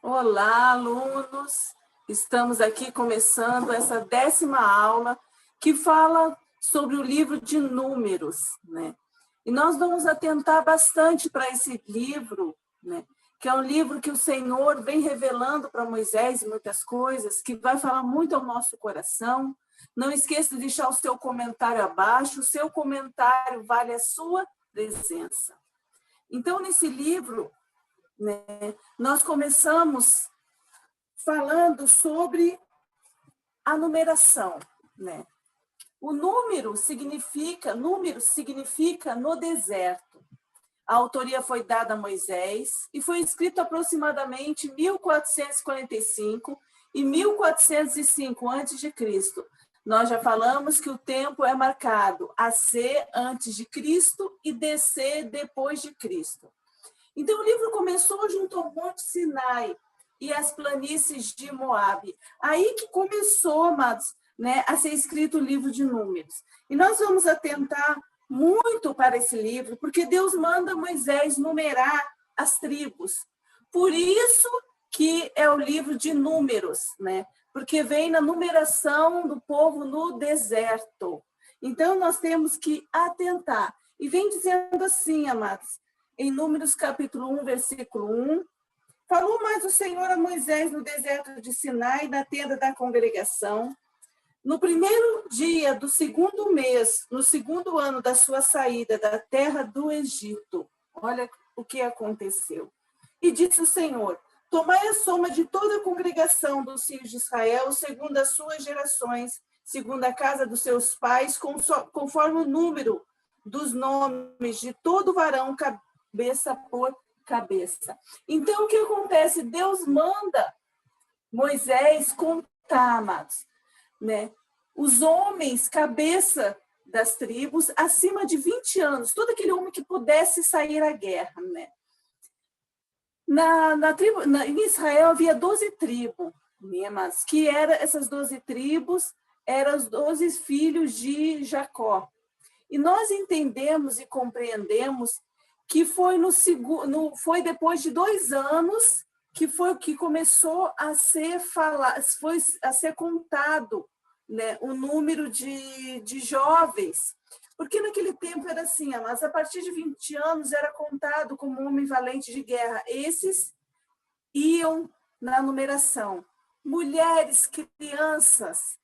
Olá, alunos! Estamos aqui começando essa 10ª aula que fala sobre o livro de Números, né? E nós vamos atentar bastante para esse livro, né? Que é um livro que o Senhor vem revelando para Moisés muitas coisas, que vai falar muito ao nosso coração. Não esqueça de deixar o seu comentário abaixo, o seu comentário vale a sua presença. Então, nesse livro, né, nós começamos falando sobre a numeração, né? O número significa no deserto. A autoria foi dada a Moisés e foi escrito aproximadamente em 1445 e 1405 a.C. Nós já falamos que o tempo é marcado a C antes de Cristo e DC depois de Cristo. Então o livro começou junto ao Monte Sinai e as planícies de Moabe. Aí que começou, amados, né, a ser escrito o livro de Números. E nós vamos atentar muito para esse livro, porque Deus manda Moisés numerar as tribos. Por isso que é o livro de Números, né? Porque vem na numeração do povo no deserto. Então nós temos que atentar. E vem dizendo assim, amados, em Números capítulo 1, versículo 1, falou mais o Senhor a Moisés no deserto de Sinai, na tenda da congregação, no primeiro dia do segundo mês, no segundo ano da sua saída da terra do Egito. Olha o que aconteceu. E disse o Senhor: tomai a soma de toda a congregação dos filhos de Israel, segundo as suas gerações, segundo a casa dos seus pais, conforme o número dos nomes de todo varão, cabeça por cabeça. Então, o que acontece? Deus manda Moisés contar, amados, né? Os homens, cabeça das tribos, acima de 20 anos, todo aquele homem que pudesse sair à guerra, né? Em Israel havia 12 tribos, mas que essas 12 tribos eram os 12 filhos de Jacó. E nós entendemos e compreendemos que foi foi depois de 2 anos que foi que começou a ser contado, né, o número de jovens. Porque naquele tempo era assim, mas a partir de 20 anos era contado como homem valente de guerra. Esses iam na numeração. Mulheres, crianças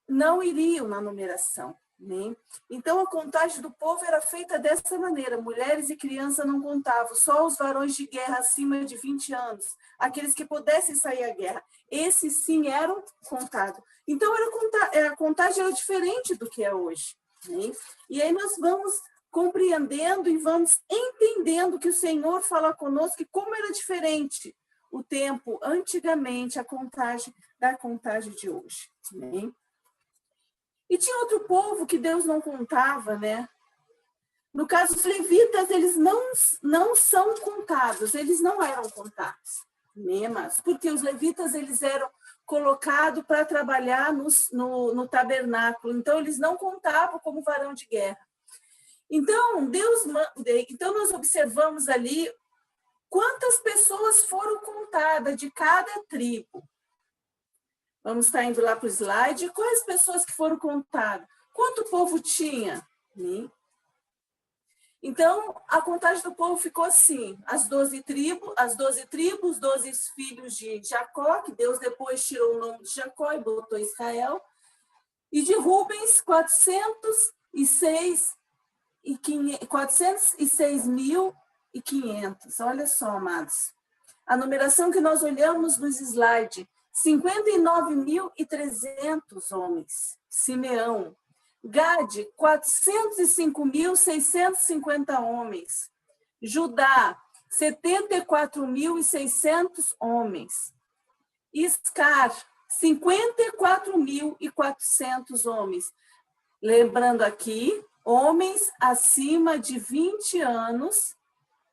não iriam na numeração. Né? Então, a contagem do povo era feita dessa maneira. Mulheres e crianças não contavam, só os varões de guerra acima de 20 anos, aqueles que pudessem sair à guerra. Esses, sim, eram contados. Então, a contagem era diferente do que é hoje. Né? E aí nós vamos compreendendo e vamos entendendo que o Senhor fala conosco e como era diferente o tempo antigamente, da contagem de hoje. Né? E tinha outro povo que Deus não contava, né? No caso, os levitas, eles não são contados, eles não eram contados, né? Mas porque os levitas, eles eram colocados para trabalhar no tabernáculo, então eles não contavam como varão de guerra. Então, então nós observamos ali quantas pessoas foram contadas de cada tribo. Vamos estar indo lá para o slide. Quais pessoas que foram contadas? Quanto povo tinha? Né? Então, a contagem do povo ficou assim. As 12 tribos, 12 filhos de Jacó, que Deus depois tirou o nome de Jacó e botou Israel. E de Rubens, 406.500. Olha só, amados. A numeração que nós olhamos nos slides. 59.300 homens, Simeão. Gade, 405.650 homens. Judá, 74.600 homens. Iscar, 54.400 homens. Lembrando aqui, homens acima de 20 anos,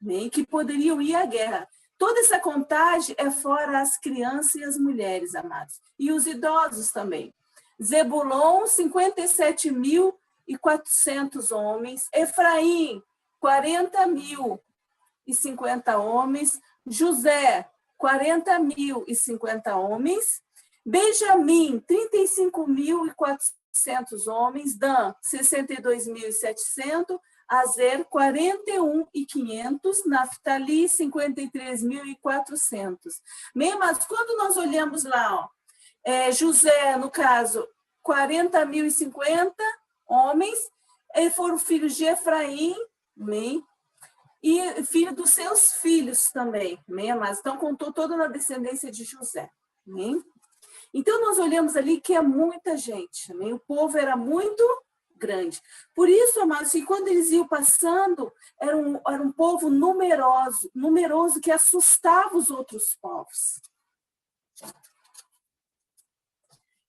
né, que poderiam ir à guerra. Toda essa contagem é fora as crianças e as mulheres, amados. E os idosos também. Zebulon, 57.400 homens. Efraim, 40.050 homens. José, 40.050 homens. Benjamim, 35.400 homens. Dan, 62.700. Azer, 41.500. Naftali, 53.400. Mas quando nós olhamos lá, José, no caso, 40.050 homens, foram filhos de Efraim, amém? E filho dos seus filhos também, amém, amados? Então, contou toda a descendência de José, amém? Então, nós olhamos ali que é muita gente, amém? O povo era muito grande. Por isso, amados, que quando eles iam passando, era um povo numeroso que assustava os outros povos.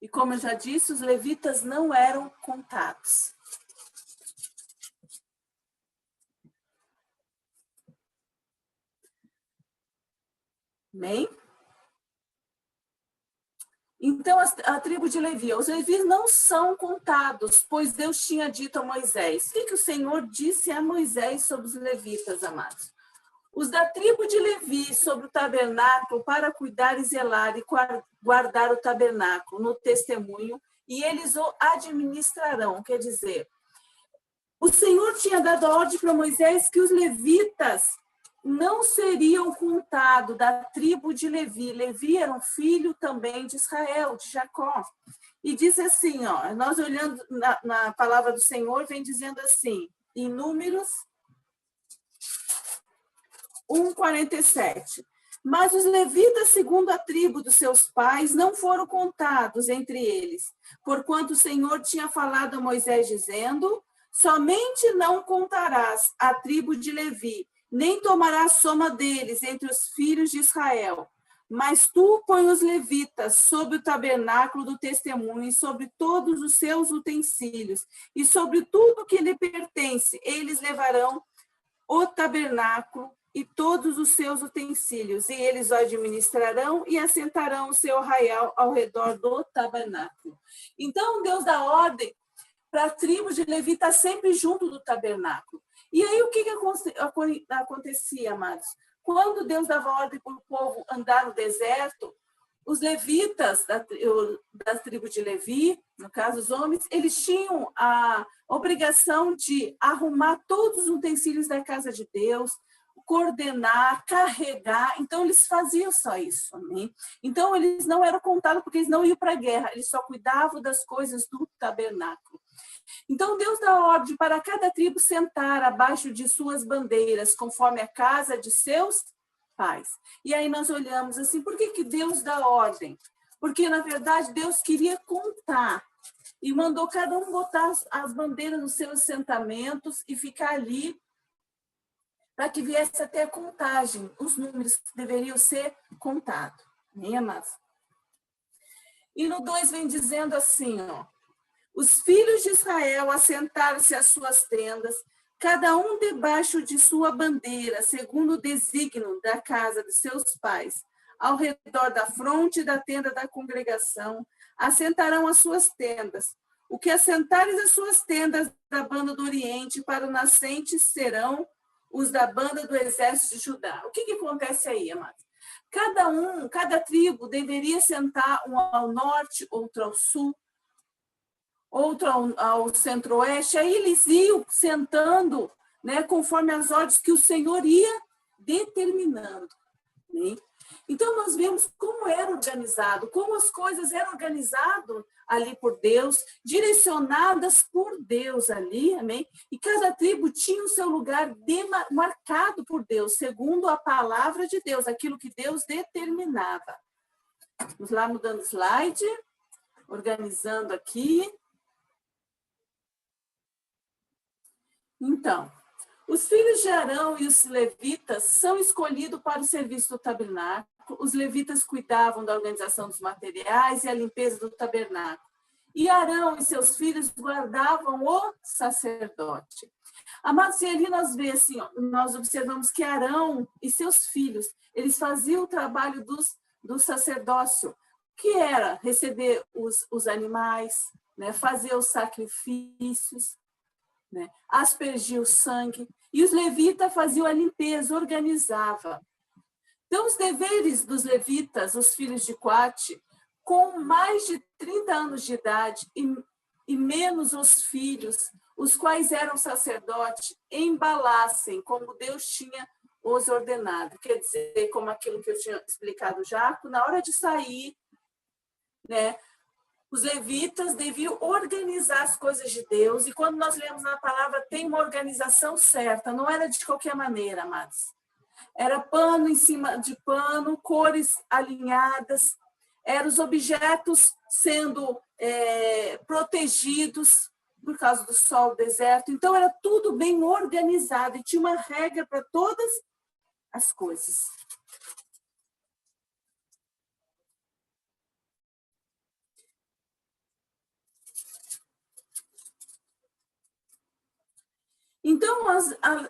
E como eu já disse, os levitas não eram contados. Amém? Então, a tribo de Levi, os levis não são contados, pois Deus tinha dito a Moisés. O que o Senhor disse a Moisés sobre os levitas, amados? Os da tribo de Levi sobre o tabernáculo para cuidar e zelar e guardar o tabernáculo no testemunho, e eles o administrarão. Quer dizer, o Senhor tinha dado a ordem para Moisés que os levitas não seriam contados da tribo de Levi. Levi era um filho também de Israel, de Jacó. E diz assim, nós olhando na palavra do Senhor, vem dizendo assim, em Números 1:47. Mas os levitas, segundo a tribo dos seus pais, não foram contados entre eles, porquanto o Senhor tinha falado a Moisés, dizendo: somente não contarás a tribo de Levi, nem tomarás soma deles entre os filhos de Israel. Mas tu põe os levitas sobre o tabernáculo do testemunho e sobre todos os seus utensílios, e sobre tudo que lhe pertence, eles levarão o tabernáculo e todos os seus utensílios, e eles o administrarão e assentarão o seu arraial ao redor do tabernáculo. Então, Deus dá ordem para a tribo de Levi estar sempre junto do tabernáculo. E aí, o que acontecia, amados? Quando Deus dava ordem para o povo andar no deserto, os levitas da tribo de Levi, no caso os homens, eles tinham a obrigação de arrumar todos os utensílios da casa de Deus, coordenar, carregar. Então, eles faziam só isso. Amém? Então, eles não eram contados porque eles não iam para a guerra, eles só cuidavam das coisas do tabernáculo. Então, Deus dá ordem para cada tribo sentar abaixo de suas bandeiras, conforme a casa de seus pais. E aí nós olhamos assim, por que Deus dá ordem? Porque, na verdade, Deus queria contar e mandou cada um botar as bandeiras nos seus assentamentos e ficar ali para que viesse até a contagem. Os números deveriam ser contados. Amém, amados? E no 2 vem dizendo assim, os filhos de Israel assentaram-se às suas tendas, cada um debaixo de sua bandeira, segundo o desígnio da casa de seus pais, ao redor da fronte da tenda da congregação, assentarão as suas tendas. O que assentares as suas tendas da banda do Oriente para o nascente serão os da banda do exército de Judá. O que acontece aí, amados? Cada tribo deveria sentar, um ao norte, outro ao sul, outro ao centro-oeste. Aí eles iam sentando, né, conforme as ordens que o Senhor ia determinando. Né? Então, nós vemos como era organizado, como as coisas eram organizadas ali por Deus, direcionadas por Deus ali, amém? E cada tribo tinha o seu lugar marcado por Deus, segundo a palavra de Deus, aquilo que Deus determinava. Vamos lá mudando slide, organizando aqui. Então, os filhos de Arão e os levitas são escolhidos para o serviço do tabernáculo. Os levitas cuidavam da organização dos materiais e a limpeza do tabernáculo. E Arão e seus filhos guardavam o sacerdote. Amados, e ali nós observamos que Arão e seus filhos, eles faziam o trabalho do sacerdócio, que era receber os animais, né, fazer os sacrifícios, né, aspergir o sangue. E os levitas faziam a limpeza, organizavam. Então, os deveres dos levitas, os filhos de Coate, com mais de 30 anos de idade e menos os filhos, os quais eram sacerdotes, embalassem como Deus tinha os ordenado. Quer dizer, como aquilo que eu tinha explicado já, na hora de sair, né, os levitas deviam organizar as coisas de Deus, e quando nós lemos na palavra, tem uma organização certa, não era de qualquer maneira, amados. Era pano em cima de pano, cores alinhadas, eram os objetos sendo protegidos por causa do sol, do deserto. Então, era tudo bem organizado e tinha uma regra para todas as coisas. Então,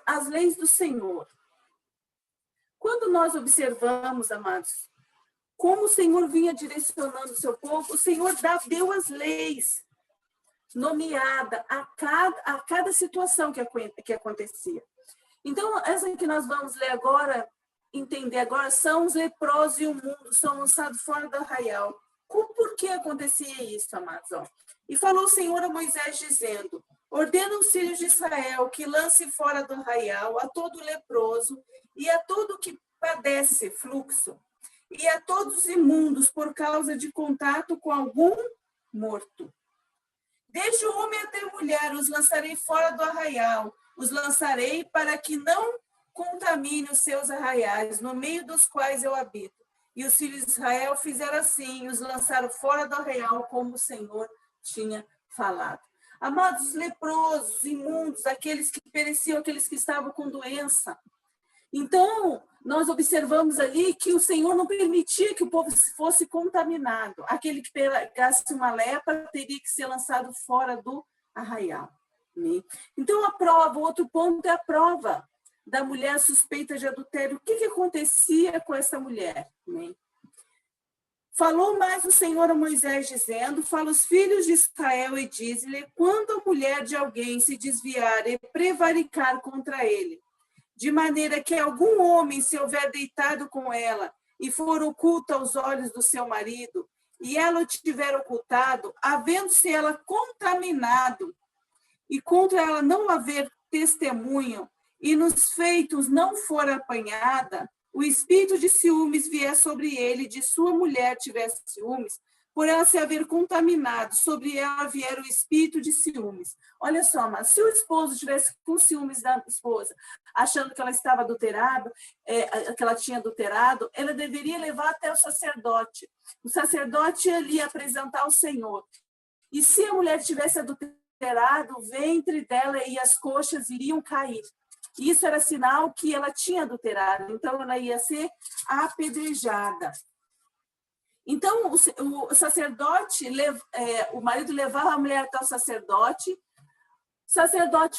as leis do Senhor. Quando nós observamos, amados, como o Senhor vinha direcionando o seu povo, o Senhor deu as leis nomeada a cada situação que acontecia. Então, essa que nós vamos ler agora, entender agora, são os leprosos e o mundo são lançados fora do arraial. Por que acontecia isso, amados? E falou o Senhor a Moisés, dizendo: ordena os filhos de Israel que lance fora do arraial a todo leproso e a todo que padece fluxo, e a todos os imundos por causa de contato com algum morto. Desde o homem até a mulher os lançarei fora do arraial, os lançarei para que não contamine os seus arraiais, no meio dos quais eu habito. E os filhos de Israel fizeram assim, os lançaram fora do arraial, como o Senhor tinha falado. Amados, leprosos, imundos, aqueles que pereciam, aqueles que estavam com doença. Então, nós observamos ali que o Senhor não permitia que o povo fosse contaminado. Aquele que pegasse uma lepra teria que ser lançado fora do arraial. Então, a prova, o outro ponto é a prova da mulher suspeita de adultério. O que acontecia com essa mulher? Falou mais o Senhor a Moisés, dizendo: fala os filhos de Israel e diz-lhe, quando a mulher de alguém se desviar e prevaricar contra ele, de maneira que algum homem se houver deitado com ela e for oculta aos olhos do seu marido, e ela o tiver ocultado, havendo-se ela contaminado, e contra ela não haver testemunho, e nos feitos não for apanhada, o espírito de ciúmes vier sobre ele, de sua mulher tivesse ciúmes, por ela se haver contaminado, sobre ela vier o espírito de ciúmes. Olha só, mas se o esposo tivesse com ciúmes da esposa, achando que ela estava adulterada, que ela tinha adulterado, ela deveria levar até o sacerdote. O sacerdote ia apresentar ao Senhor. E se a mulher tivesse adulterado, o ventre dela e as coxas iriam cair. Isso era sinal que ela tinha adulterado, então ela ia ser apedrejada. Então, o sacerdote, o marido levava a mulher até o sacerdote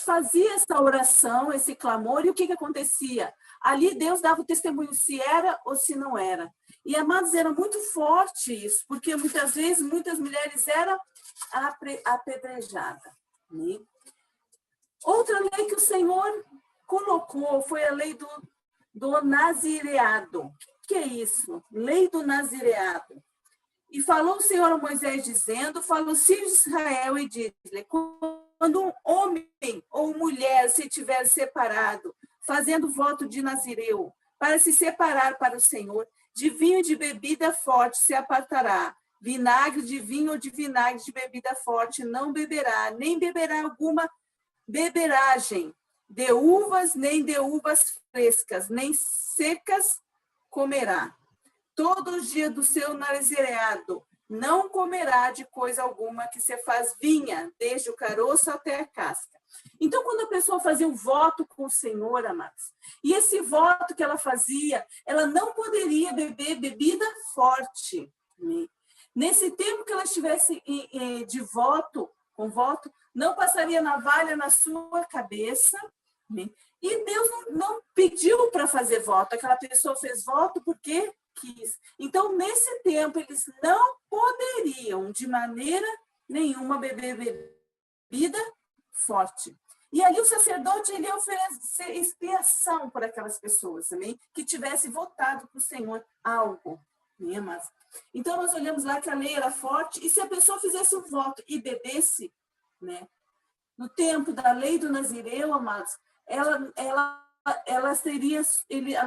fazia essa oração, esse clamor, e o que acontecia? Ali Deus dava o testemunho se era ou se não era. E, amados, era muito forte isso, porque muitas vezes, muitas mulheres eram apedrejadas. Né? Outra lei que o Senhor colocou foi a lei do nazireado. O que é isso? Lei do nazireado. E falou o Senhor a Moisés, dizendo, falou os filhos de Israel e disse-lhe, quando um homem ou mulher se tiver separado, fazendo voto de nazireu, para se separar para o Senhor, de vinho e de bebida forte se apartará, vinagre de vinho ou de vinagre de bebida forte não beberá, nem beberá alguma beberagem, de uvas, nem de uvas frescas, nem secas comerá. Todos os dias do seu nazireado, não comerá de coisa alguma que se faz vinha, desde o caroço até a casca. Então, quando a pessoa fazia um voto com o Senhor, amados, e esse voto que ela fazia, ela não poderia beber bebida forte. Né? Nesse tempo que ela estivesse de voto, com voto, não passaria navalha na sua cabeça, né? E Deus não pediu para fazer voto. Aquela pessoa fez voto porque quis. Então, nesse tempo, eles não poderiam, de maneira nenhuma, beber bebida forte. E ali o sacerdote ele ia oferecer expiação por aquelas pessoas também que tivessem votado para o Senhor algo. Né, mas... Então, nós olhamos lá que a lei era forte, e se a pessoa fizesse o voto e bebesse, né, no tempo da lei do Nazireu, amados, ela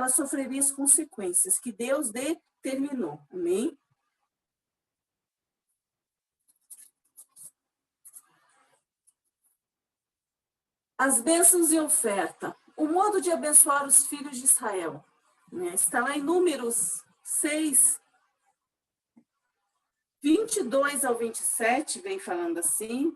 sofreria as consequências que Deus determinou. Amém? As bênçãos e oferta. O modo de abençoar os filhos de Israel. Né? Está lá em Números 6, 22 ao 27, vem falando assim.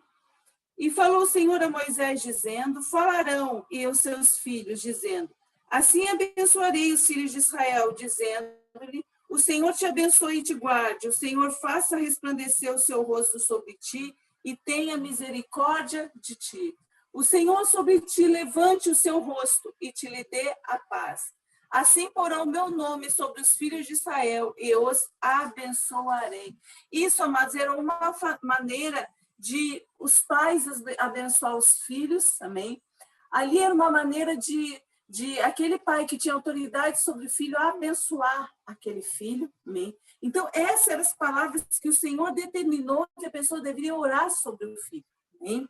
E falou o Senhor a Moisés, dizendo, falarão e os seus filhos, dizendo, assim abençoarei os filhos de Israel, dizendo-lhe, o Senhor te abençoe e te guarde, o Senhor faça resplandecer o seu rosto sobre ti e tenha misericórdia de ti. O Senhor sobre ti levante o seu rosto e te lhe dê a paz. Assim porão o meu nome sobre os filhos de Israel e os abençoarei. Isso, amados, era uma maneira de os pais abençoar os filhos, amém? Ali era uma maneira de aquele pai que tinha autoridade sobre o filho abençoar aquele filho, amém? Então, essas eram as palavras que o Senhor determinou que a pessoa deveria orar sobre o filho, amém?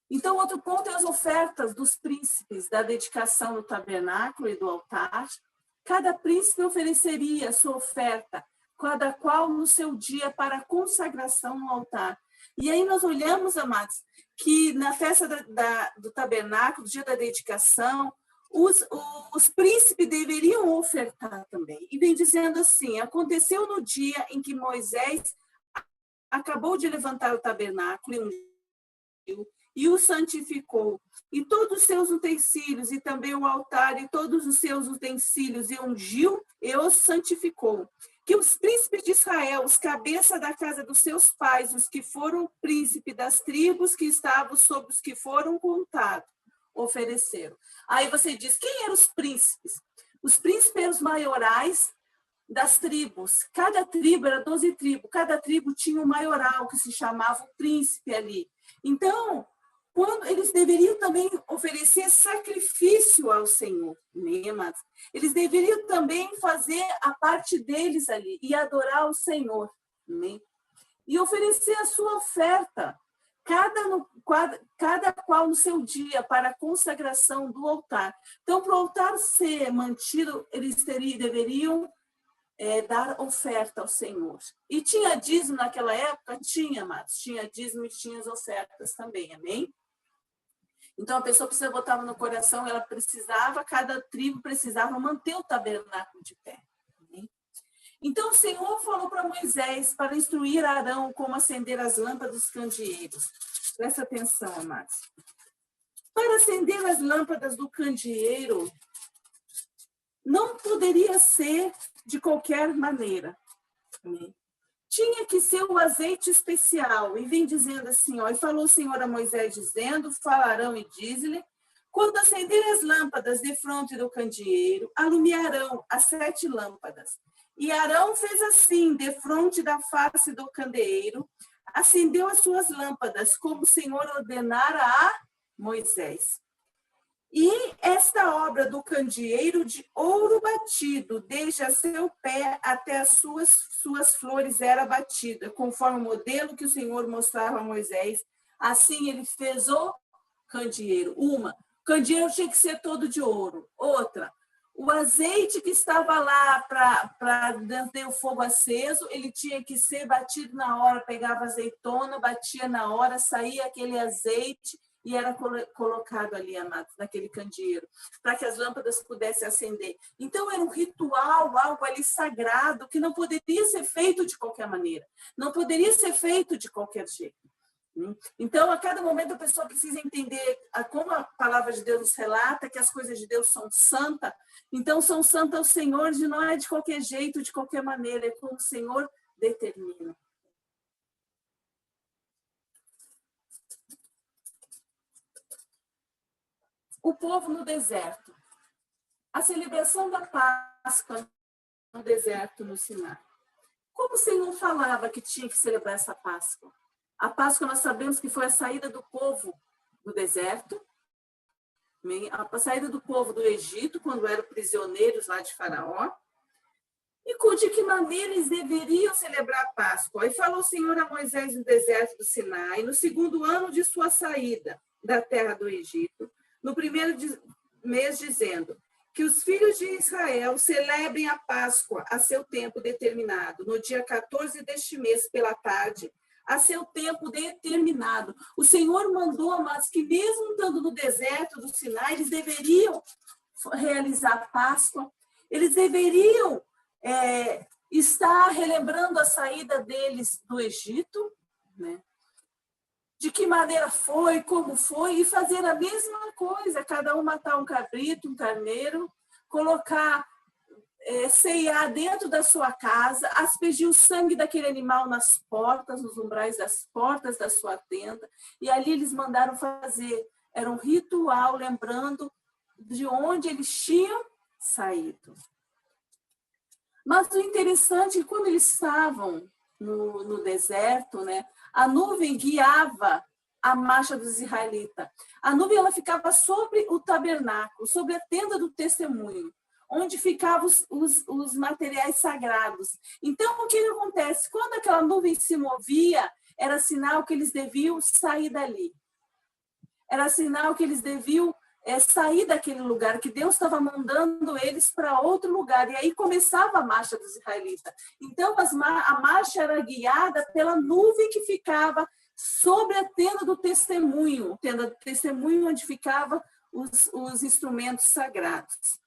Então, outro ponto é as ofertas dos príncipes da dedicação do tabernáculo e do altar. Cada príncipe ofereceria a sua oferta, cada qual no seu dia para a consagração no altar. E aí nós olhamos, amados, que na festa do tabernáculo, dia da dedicação, os príncipes deveriam ofertar também. E vem dizendo assim, aconteceu no dia em que Moisés acabou de levantar o tabernáculo e o santificou, e todos os seus utensílios, e também o altar, e todos os seus utensílios, e ungiu e os santificou. Que os príncipes de Israel, os cabeças da casa dos seus pais, os que foram príncipes das tribos que estavam sobre os que foram contados, ofereceram. Aí você diz, quem eram os príncipes? Os príncipes eram os maiorais das tribos. Cada tribo era 12 tribos, cada tribo tinha um maioral que se chamava o príncipe ali. Então, quando eles deveriam também oferecer sacrifício ao Senhor, né, mas eles deveriam também fazer a parte deles ali e adorar o Senhor, né? E oferecer a sua oferta, cada qual no seu dia para a consagração do altar. Então, para o altar ser mantido, eles deveriam dar oferta ao Senhor. E tinha dízimo naquela época? Tinha, mas tinha dízimo e tinha as ofertas também, amém? Então, a pessoa precisa botar no coração, cada tribo precisava manter o tabernáculo de pé. Amém? Então, o Senhor falou para Moisés para instruir Arão como acender as lâmpadas dos candeeiros. Presta atenção, amados. Para acender as lâmpadas do candeeiro, não poderia ser de qualquer maneira. Amém? Tinha que ser um azeite especial. E vem dizendo assim, ó, e falou o Senhor a Moisés, dizendo, falarão e diz-lhe, quando acenderem as lâmpadas de fronte do candeeiro, alumiarão as 7 lâmpadas. E Arão fez assim, de fronte da face do candeeiro, acendeu as suas lâmpadas, como o Senhor ordenara a Moisés. E esta obra do candeeiro de ouro batido, desde a seu pé até as suas flores era batida, conforme o modelo que o Senhor mostrava a Moisés. Assim ele fez o candeeiro. O candeeiro tinha que ser todo de ouro. Outra, o azeite que estava lá para manter o fogo aceso, ele tinha que ser batido na hora, pegava azeitona, batia na hora, saía aquele azeite, e era colocado ali, amado, naquele candeeiro, para que as lâmpadas pudessem acender. Então, era um ritual, algo ali sagrado, que não poderia ser feito de qualquer maneira, não poderia ser feito de qualquer jeito. Então, a cada momento, a pessoa precisa entender como a palavra de Deus nos relata, que as coisas de Deus são santas. Então, são santas ao Senhor, e não é de qualquer jeito, de qualquer maneira, é como o Senhor determina. O povo no deserto. A celebração da Páscoa no deserto, no Sinai. Como o Senhor falava que tinha que celebrar essa Páscoa? A Páscoa nós sabemos que foi a saída do povo do deserto a saída do povo do Egito, quando eram prisioneiros lá de Faraó, e de que maneira eles deveriam celebrar a Páscoa. E falou o Senhor a Moisés no deserto do Sinai, no segundo ano de sua saída da terra do Egito, no primeiro mês, dizendo que os filhos de Israel celebrem a Páscoa a seu tempo determinado, no dia 14 deste mês, pela tarde, a seu tempo determinado. O Senhor mandou, amados, que mesmo estando no deserto do Sinai, eles deveriam realizar a Páscoa, eles deveriam estar relembrando a saída deles do Egito, né? De que maneira foi, como foi, e fazer a mesma coisa, cada um matar um cabrito, um carneiro, colocar, ceiar dentro da sua casa, aspergir o sangue daquele animal nas portas, nos umbrais das portas da sua tenda, e ali eles mandaram fazer, era um ritual, lembrando de onde eles tinham saído. Mas o interessante é que quando eles estavam no deserto, né, a nuvem guiava a marcha dos israelitas. A nuvem ela ficava sobre o tabernáculo, sobre a tenda do testemunho, onde ficavam os materiais sagrados. Então, o que acontece? Quando aquela nuvem se movia, era sinal que eles deviam sair dali. Era sinal que eles deviam sair daquele lugar, que Deus estava mandando eles para outro lugar. E aí começava a marcha dos israelitas. Então, a marcha era guiada pela nuvem que ficava sobre a tenda do testemunho, onde ficavam os instrumentos sagrados.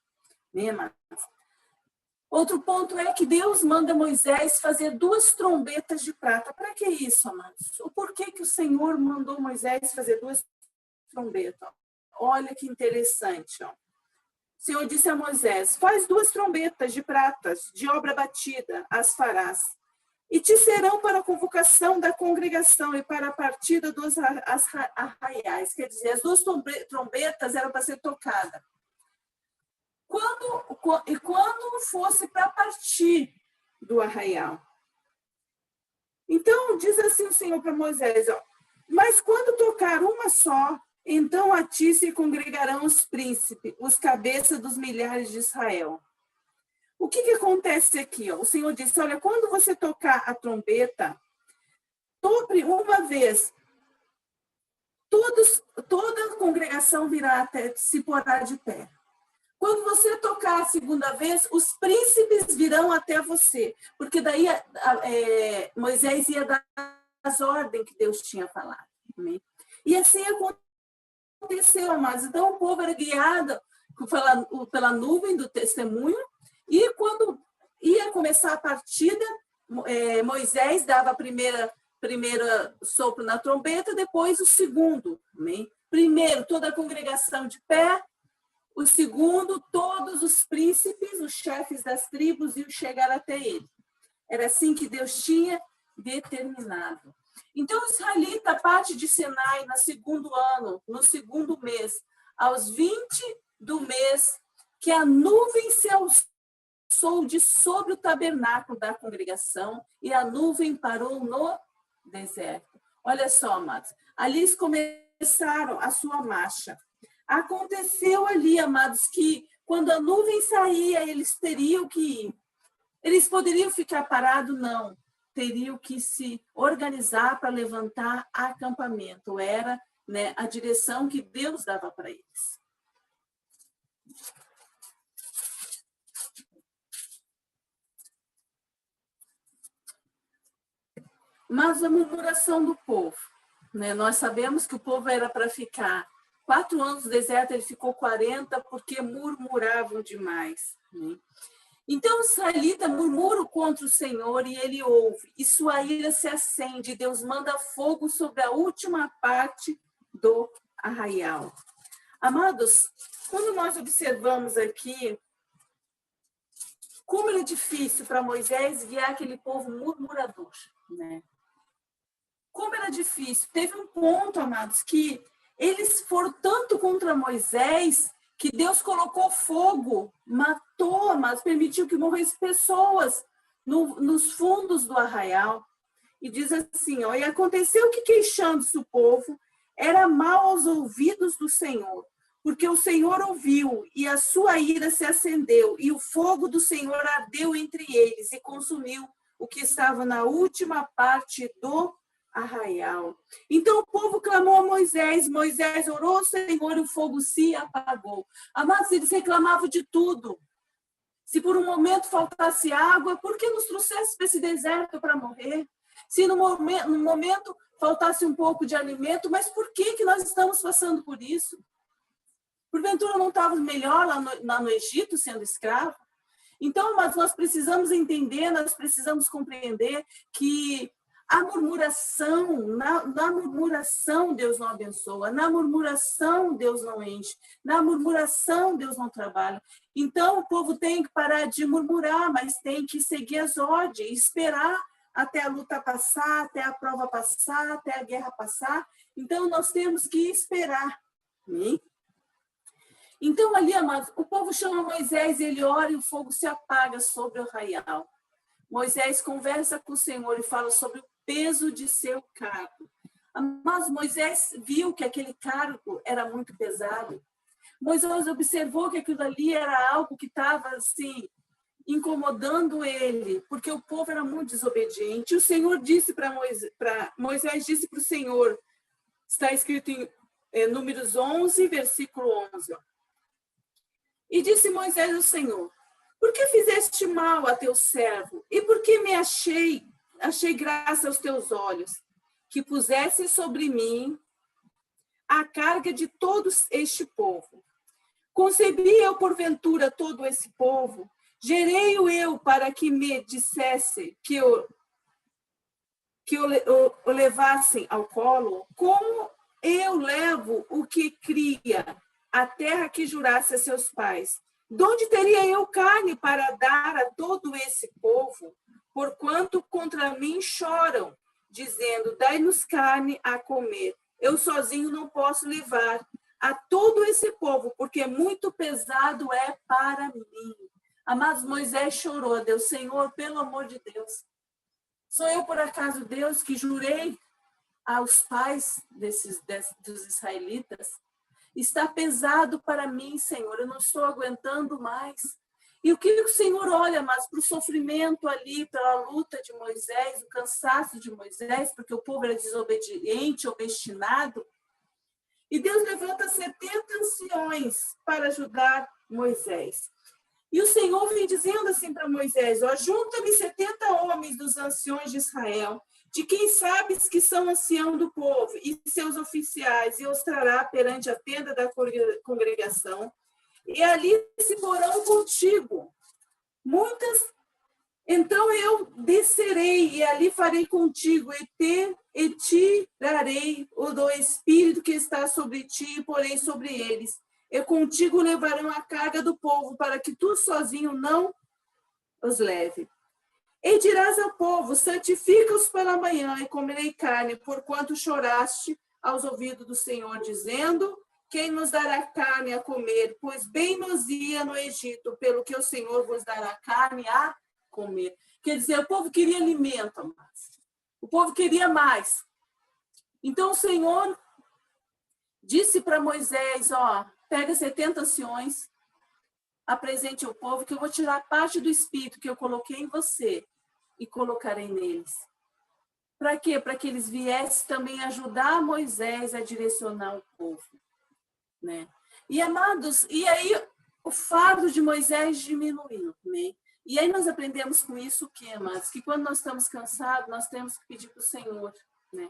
Outro ponto é que Deus manda Moisés fazer 2 trombetas de prata. Para que isso, amados? O porquê que o Senhor mandou Moisés fazer 2 trombetas? Olha que interessante. Ó. O Senhor disse a Moisés, faz 2 trombetas de pratas, de obra batida, as farás. E te serão para a convocação da congregação e para a partida dos arraiais. Quer dizer, as 2 trombetas eram para ser tocadas. Quando fosse para partir do arraial. Então, diz assim o Senhor para Moisés, ó, mas quando tocar uma só, então a ti se congregarão os príncipes, os cabeças dos milhares de Israel. O que acontece aqui? Ó? O Senhor disse, olha, quando você tocar a trombeta, toque uma vez, toda a congregação virá até se porá de pé. Quando você tocar a segunda vez, os príncipes virão até você, porque daí Moisés ia dar as ordens que Deus tinha falado. Né? E assim aconteceu, mas então o povo era guiado pela nuvem do testemunho, e quando ia começar a partida, Moisés dava a primeira sopro na trombeta, depois o segundo. Né? Primeiro, toda a congregação de pé, o segundo, todos os príncipes, os chefes das tribos, iam chegar até ele. Era assim que Deus tinha determinado. Então, o israelita parte de Sinai no segundo ano, no segundo mês, aos 20 do mês, que a nuvem se alçou de sobre o tabernáculo da congregação e a nuvem parou no deserto. Olha só, amados, ali eles começaram a sua marcha. Aconteceu ali, amados, que quando a nuvem saía, eles teriam que ir. Eles poderiam ficar parados? Não. Teriam que se organizar para levantar acampamento. Era, né, a direção que Deus dava para eles. Mas a murmuração do povo. Né? Nós sabemos que o povo era para ficar 4 anos no deserto, ele ficou 40 porque murmuravam demais. Né? Então, os israelitas murmuram contra o Senhor e ele ouve. E sua ira se acende. Deus manda fogo sobre a última parte do arraial. Amados, quando nós observamos aqui como era difícil para Moisés guiar aquele povo murmurador. Né? Como era difícil. Teve um ponto, amados, que eles foram tanto contra Moisés que Deus colocou fogo, matou, mas permitiu que morressem pessoas nos fundos do arraial. E diz assim, ó, e aconteceu que queixando-se o povo, era mal aos ouvidos do Senhor, porque o Senhor ouviu, e a sua ira se acendeu, e o fogo do Senhor ardeu entre eles, e consumiu o que estava na última parte do arraial. Então o povo clamou a Moisés, Moisés orou ao Senhor, e o fogo se apagou. Amados, eles reclamavam de tudo. Se por um momento faltasse água, por que nos trouxesse para esse deserto para morrer? Se no momento faltasse um pouco de alimento, mas por que nós estamos passando por isso? Porventura não estávamos melhor lá no Egito, sendo escravo? Então, mas nós precisamos entender, nós precisamos compreender que a murmuração, na murmuração Deus não abençoa, na murmuração Deus não enche, na murmuração Deus não trabalha. Então, o povo tem que parar de murmurar, mas tem que seguir as ordens, esperar até a luta passar, até a prova passar, até a guerra passar. Então, nós temos que esperar. Amém? Então, ali, amados, o povo chama Moisés, ele ora e o fogo se apaga sobre o arraial. Moisés conversa com o Senhor e fala sobre o peso de seu cargo. Mas Moisés viu que aquele cargo era muito pesado. Moisés observou que aquilo ali era algo que estava, assim, incomodando ele, porque o povo era muito desobediente. O Senhor disse para Moisés disse para o Senhor, está escrito em Números 11, versículo 11, ó. E disse Moisés ao Senhor, por que fizeste mal a teu servo? E por que me achei graça aos teus olhos? Que pusesse sobre mim a carga de todo este povo. Concebi eu, porventura, todo esse povo? Gerei-o eu para que me dissesse que o levassem ao colo? Como eu levo o que cria, a terra que jurasse a seus pais? De onde teria eu carne para dar a todo esse povo? Porquanto contra mim choram, dizendo, dai-nos carne a comer. Eu sozinho não posso levar a todo esse povo, porque muito pesado é para mim. Amados, Moisés chorou a Deus, Senhor, pelo amor de Deus. Sou eu, por acaso, Deus, que jurei aos pais dos israelitas? Está pesado para mim, Senhor, eu não estou aguentando mais. E o que o Senhor olha, mas para o sofrimento ali, pela luta de Moisés, o cansaço de Moisés, porque o povo era desobediente, obstinado. E Deus levanta 70 anciões para ajudar Moisés. E o Senhor vem dizendo assim para Moisés, ó, junta-me 70 homens dos anciões de Israel, de quem sabes que são ancião do povo, e seus oficiais, e os trará perante a tenda da congregação, e ali se porão contigo muitas. Então eu descerei, e ali farei contigo, e tirarei o do Espírito que está sobre ti, e porei sobre eles. E contigo levarão a carga do povo, para que tu sozinho não os leve. E dirás ao povo, santifica-os pela manhã, e comerei carne, porquanto choraste aos ouvidos do Senhor, dizendo, quem nos dará carne a comer? Pois bem nos ia no Egito, pelo que o Senhor vos dará carne a comer. Quer dizer, o povo queria alimento, amados. O povo queria mais. Então o Senhor disse para Moisés, ó, pega 70 anciões, apresente ao povo, que eu vou tirar parte do Espírito que eu coloquei em você e colocarei neles. Para quê? Para que eles viessem também ajudar Moisés a direcionar o povo. Né? E, amados, e aí o fardo de Moisés diminuiu. Né? E aí nós aprendemos com isso o quê, amados? Que quando nós estamos cansados, nós temos que pedir para o Senhor, né?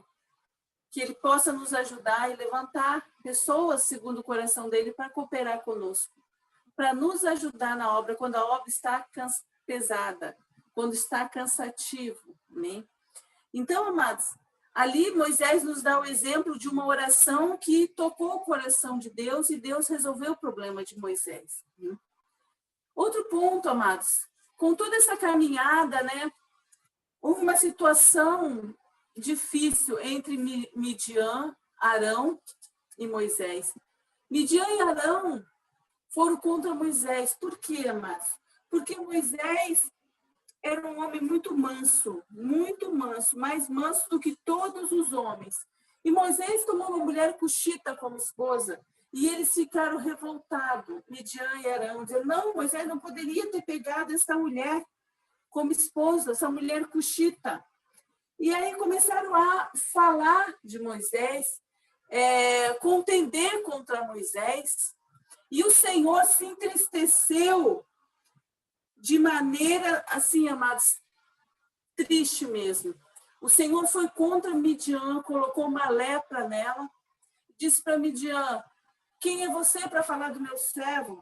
Que Ele possa nos ajudar e levantar pessoas segundo o coração dEle para cooperar conosco, para nos ajudar na obra, quando a obra está pesada, quando está cansativo, né? Então, amados, ali Moisés nos dá o exemplo de uma oração que tocou o coração de Deus e Deus resolveu o problema de Moisés. Né? Outro ponto, amados, com toda essa caminhada, né, houve uma situação difícil entre Midian, Arão e Moisés. Midian e Arão foram contra Moisés. Por quê, amados? Porque Moisés era um homem muito manso, mais manso do que todos os homens. E Moisés tomou uma mulher cuxita como esposa. E eles ficaram revoltados, Midian e Arão, dizendo, não, Moisés não poderia ter pegado essa mulher como esposa, essa mulher cuxita. E aí começaram a falar de Moisés, contender contra Moisés, e o Senhor se entristeceu de maneira, assim, amados, triste mesmo. O Senhor foi contra Midian, colocou uma lepra nela, disse para Midian, quem é você para falar do meu servo?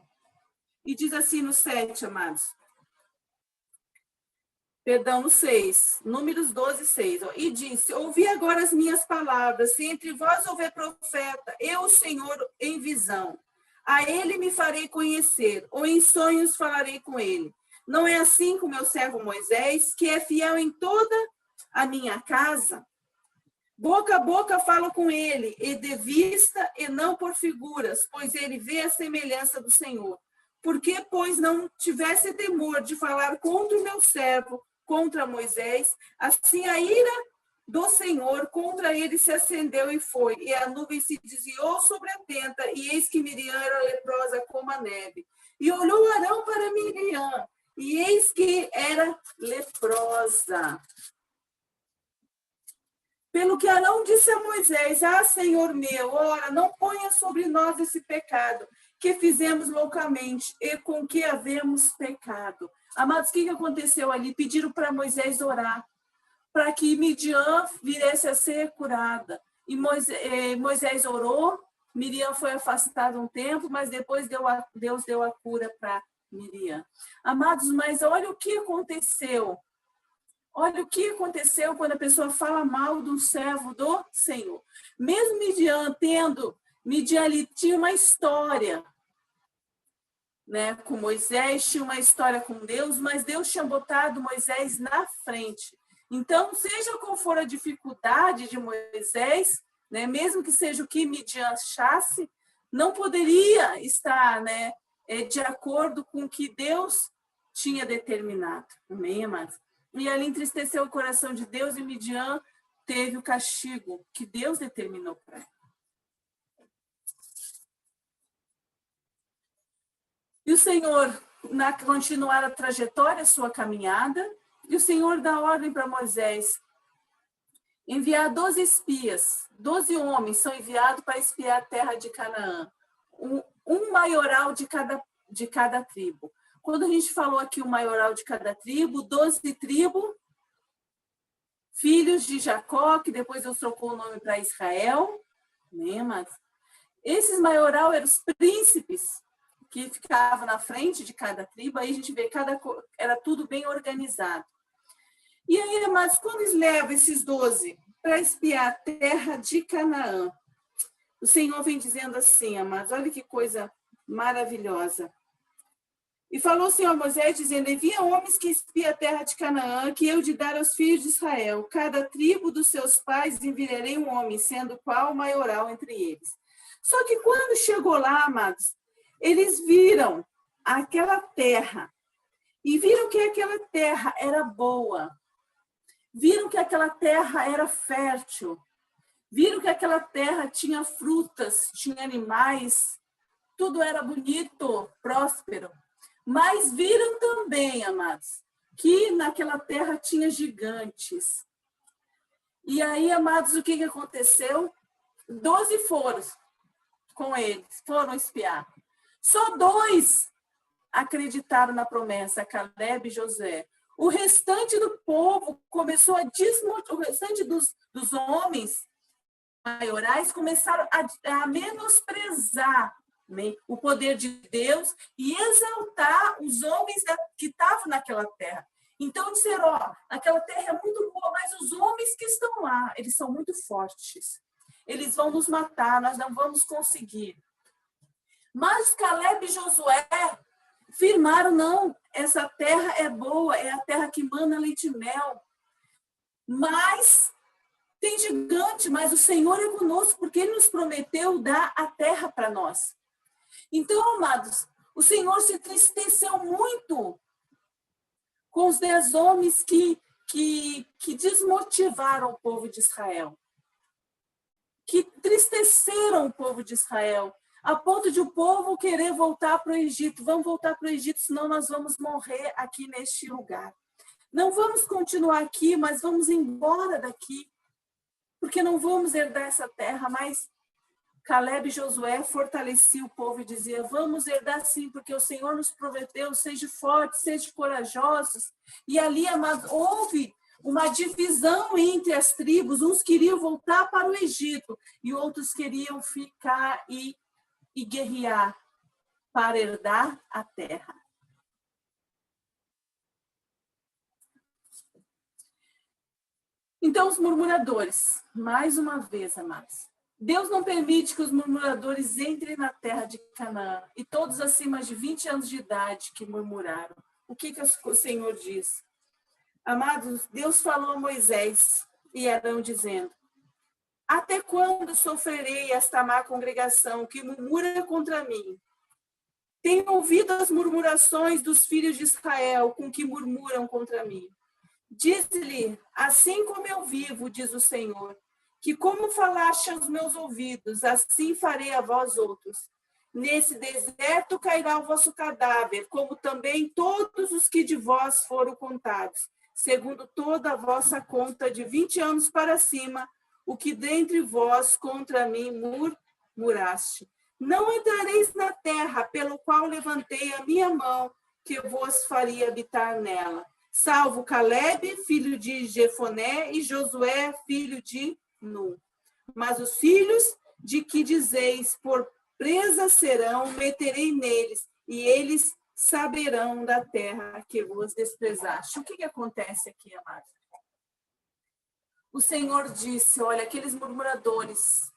E diz assim no 7, amados. Perdão, no 6, Números 12, 6. Ó, e disse, ouvi agora as minhas palavras, se entre vós houver profeta, eu, o Senhor, em visão, a ele me farei conhecer, ou em sonhos falarei com ele. Não é assim com meu servo Moisés, que é fiel em toda a minha casa? Boca a boca falo com ele, e de vista e não por figuras, pois ele vê a semelhança do Senhor. Porque, pois, não tivesse temor de falar contra o meu servo, contra Moisés, assim a ira do Senhor contra ele se acendeu e foi, e a nuvem se desviou sobre a tenda, e eis que Miriam era leprosa como a neve. E olhou Arão para Miriam, e eis que era leprosa. Pelo que Arão disse a Moisés, Senhor meu, ora, não ponha sobre nós esse pecado, que fizemos loucamente, e com que havemos pecado. Amados, o que aconteceu ali? Pediram para Moisés orar, para que Midian viesse a ser curada. E Moisés orou, Miriam foi afastada um tempo, mas depois Deus deu a cura para Miriam. Amados, mas olha o que aconteceu. Olha o que aconteceu quando a pessoa fala mal do servo do Senhor. Mesmo Midian ali tinha uma história, né, com Moisés, tinha uma história com Deus, mas Deus tinha botado Moisés na frente. Então, seja qual for a dificuldade de Moisés, né, mesmo que seja o que Midian achasse, não poderia estar, né, de acordo com o que Deus tinha determinado. Amém, amados? E ali entristeceu o coração de Deus e Midian teve o castigo que Deus determinou para ela. E o Senhor, na continuar a trajetória, a sua caminhada, e o Senhor dá ordem para Moisés enviar 12 espias, 12 homens são enviados para espiar a terra de Canaã, um maioral de cada tribo. Quando a gente falou aqui o maioral de cada tribo, 12 tribos, filhos de Jacó, que depois Deus trocou o nome para Israel, né, mas esses maioral eram os príncipes que ficavam na frente de cada tribo, aí a gente vê era tudo bem organizado. E aí, mas quando eles levam esses 12 para espiar a terra de Canaã, o Senhor vem dizendo assim, amados, olha que coisa maravilhosa. E falou o Senhor a Moisés, dizendo, envia homens que espiem a terra de Canaã, que eu de dar aos filhos de Israel. Cada tribo dos seus pais enviarei um homem, sendo qual o maioral entre eles. Só que quando chegou lá, amados, eles viram aquela terra, e viram que aquela terra era boa, viram que aquela terra era fértil, viram que aquela terra tinha frutas, tinha animais, tudo era bonito, próspero. Mas viram também, amados, que naquela terra tinha gigantes. E aí, amados, o que aconteceu? 12 foram com eles, foram espiar. Só 2 acreditaram na promessa, Caleb e Josué. O restante do povo começou a desmotivar, o restante dos homens maiorais começaram a menosprezar, né, o poder de Deus e exaltar os homens que estavam naquela terra. Então disseram, aquela terra é muito boa, mas os homens que estão lá, eles são muito fortes. Eles vão nos matar, nós não vamos conseguir. Mas Caleb e Josué firmaram, não, essa terra é boa, é a terra que mana leite e mel. Mas tem gigante, mas o Senhor é conosco, porque Ele nos prometeu dar a terra para nós. Então, amados, o Senhor se entristeceu muito com os 10 homens que desmotivaram o povo de Israel, que entristeceram o povo de Israel. a ponto de o povo querer voltar para o Egito. Vamos voltar para o Egito, senão nós vamos morrer aqui neste lugar. Não vamos continuar aqui, mas vamos embora daqui, porque não vamos herdar essa terra. Mas Caleb e Josué fortaleciam o povo e diziam, vamos herdar sim, porque o Senhor nos prometeu, seja fortes, seja corajosos. E ali, amados, houve uma divisão entre as tribos. Uns queriam voltar para o Egito e outros queriam ficar e guerrear para herdar a terra. Então, os murmuradores, mais uma vez, amados, Deus não permite que os murmuradores entrem na terra de Canaã, e todos acima de 20 anos de idade que murmuraram. O que o Senhor diz? Amados, Deus falou a Moisés e Arão dizendo, até quando sofrerei esta má congregação que murmura contra mim? Tenho ouvido as murmurações dos filhos de Israel com que murmuram contra mim. Diz-lhe, assim como eu vivo, diz o Senhor, que como falaste aos meus ouvidos, assim farei a vós outros. Nesse deserto cairá o vosso cadáver, como também todos os que de vós foram contados, segundo toda a vossa conta de 20 anos para cima, o que dentre vós contra mim murmuraste. Não entrareis na terra pelo qual levantei a minha mão, que eu vos faria habitar nela. Salvo Caleb, filho de Jefoné, e Josué, filho de Nun. Mas os filhos de que dizeis, por presa serão, meterei neles, e eles saberão da terra que vos desprezaste. O que acontece aqui, amados? O Senhor disse, olha, aqueles murmuradores,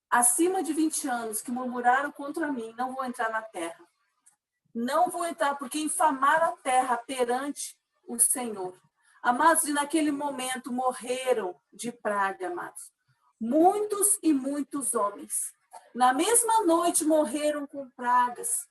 acima de 20 anos, que murmuraram contra mim, não vão entrar na terra. Não vou entrar, porque infamaram a terra perante o Senhor. Amados, e naquele momento morreram de praga, amados. Muitos e muitos homens. Na mesma noite morreram com pragas.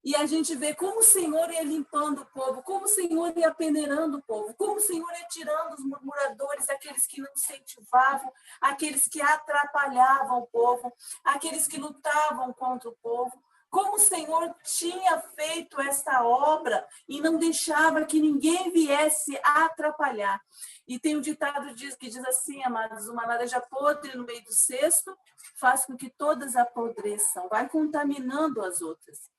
E a gente vê como o Senhor ia limpando o povo, como o Senhor ia peneirando o povo, como o Senhor ia tirando os murmuradores, aqueles que não incentivavam, aqueles que atrapalhavam o povo, aqueles que lutavam contra o povo. Como o Senhor tinha feito esta obra e não deixava que ninguém viesse a atrapalhar. E tem um ditado que diz assim, amados, uma laranja podre no meio do cesto faz com que todas apodreçam, vai contaminando as outras.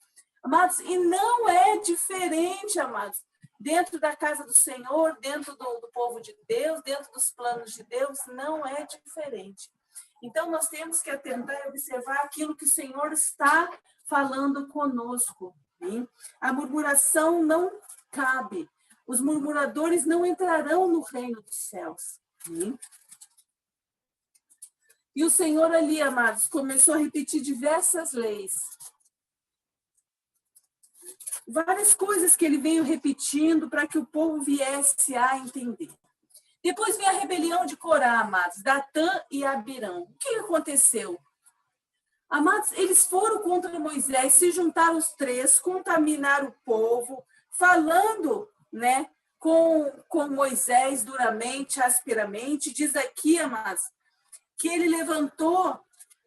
Amados, e não é diferente, amados, dentro da casa do Senhor, dentro do povo de Deus, dentro dos planos de Deus, não é diferente. Então, nós temos que atentar e observar aquilo que o Senhor está falando conosco. Hein? A murmuração não cabe. Os murmuradores não entrarão no reino dos céus. Hein? E o Senhor ali, amados, começou a repetir diversas leis. Várias coisas que ele veio repetindo para que o povo viesse a entender. Depois vem a rebelião de Corá, amados, Datã e Abirão. O que aconteceu? Amados, eles foram contra Moisés, se juntaram os três, contaminaram o povo, falando, né, com Moisés duramente, asperamente. Diz aqui, amados, que ele levantou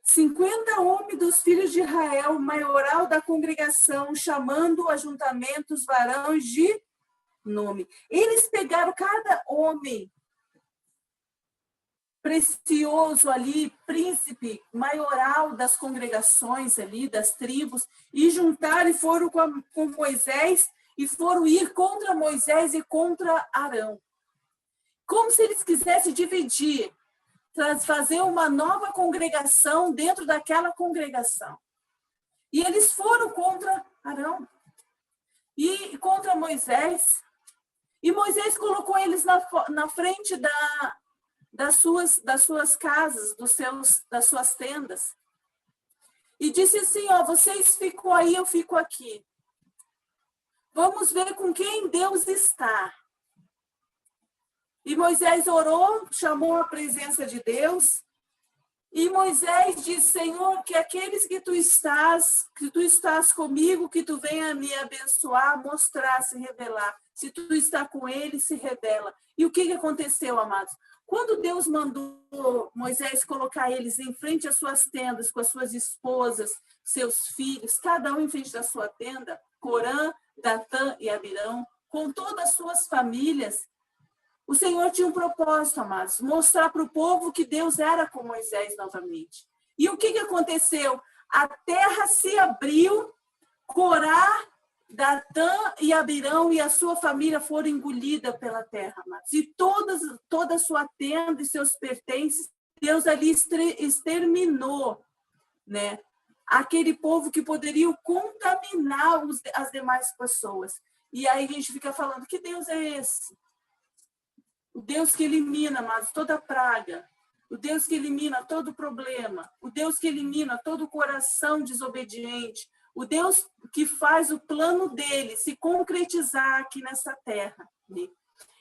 50 homens dos filhos de Israel, maioral da congregação, chamando ajuntamentos varões de nome. Eles pegaram cada homem precioso ali, príncipe, maioral das congregações ali, das tribos, e juntaram e foram com Moisés, e foram ir contra Moisés e contra Arão. Como se eles quisessem dividir, fazer uma nova congregação dentro daquela congregação. E eles foram contra Arão e contra Moisés. E Moisés colocou eles na frente das suas casas, das suas tendas. E disse assim, ó, vocês ficam aí, eu fico aqui. Vamos ver com quem Deus está. E Moisés orou, chamou a presença de Deus. E Moisés disse, Senhor, que aqueles que tu estás comigo, que tu venha me abençoar, mostrar, se revelar. Se tu está com ele, se revela. E o que aconteceu, amados? Quando Deus mandou Moisés colocar eles em frente às suas tendas, com as suas esposas, seus filhos, cada um em frente da sua tenda, Corã, Datã e Abirão, com todas as suas famílias, o Senhor tinha um propósito, amados, mostrar para o povo que Deus era com Moisés novamente. E o que aconteceu? A terra se abriu, Corá, Datã e Abirão e a sua família foram engolidas pela terra, amados. E toda a sua tenda e seus pertences, Deus ali exterminou, né? Aquele povo que poderia contaminar as demais pessoas. E aí a gente fica falando, que Deus é esse? O Deus que elimina, mas toda praga. O Deus que elimina todo problema. O Deus que elimina todo coração desobediente. O Deus que faz o plano dele se concretizar aqui nessa terra.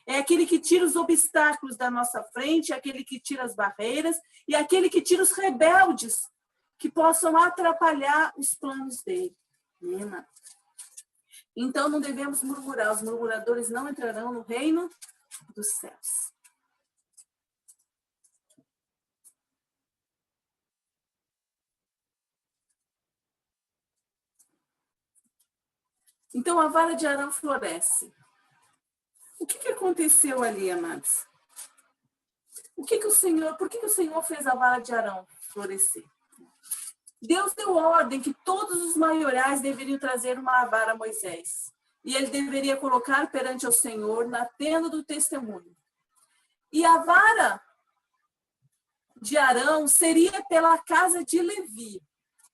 É aquele que tira os obstáculos da nossa frente, é aquele que tira as barreiras e é aquele que tira os rebeldes que possam atrapalhar os planos dele. Então não devemos murmurar. Os murmuradores não entrarão no reino dos céus. Então a vara de Arão floresce. O que aconteceu ali, amados? Por que o Senhor fez a vara de Arão florescer? Deus deu ordem que todos os maiorais deveriam trazer uma vara a Moisés. E ele deveria colocar perante o Senhor na tenda do testemunho. E a vara de Arão seria pela casa de Levi.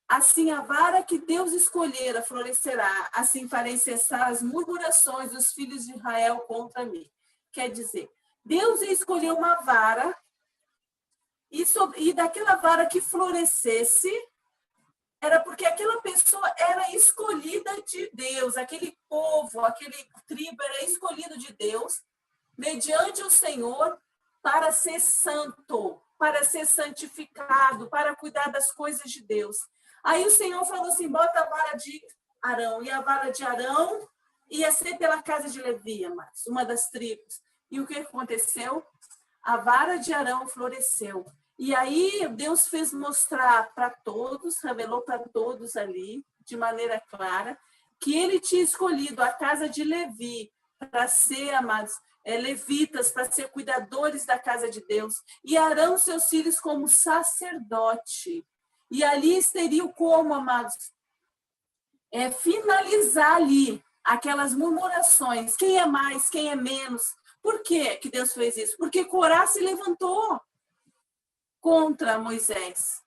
Assim, a vara que Deus escolhera florescerá, assim farei cessar as murmurações dos filhos de Israel contra mim. Quer dizer, Deus escolheu uma vara, e daquela vara que florescesse, era porque aquela pessoa era escolhida de Deus, aquele povo, aquele tribo era escolhido de Deus, mediante o Senhor, para ser santo, para ser santificado, para cuidar das coisas de Deus. Aí o Senhor falou assim, bota a vara de Arão. E a vara de Arão ia ser pela casa de Levi, uma das tribos. E o que aconteceu? A vara de Arão floresceu. E aí Deus fez mostrar para todos, revelou para todos ali, de maneira clara, que ele tinha escolhido a casa de Levi para ser, amados, levitas, para ser cuidadores da casa de Deus. E Arão, seus filhos, como sacerdote. E ali teriam como, amados, finalizar ali aquelas murmurações. Quem é mais, quem é menos. Por que Deus fez isso? Porque Corá se levantou contra Moisés.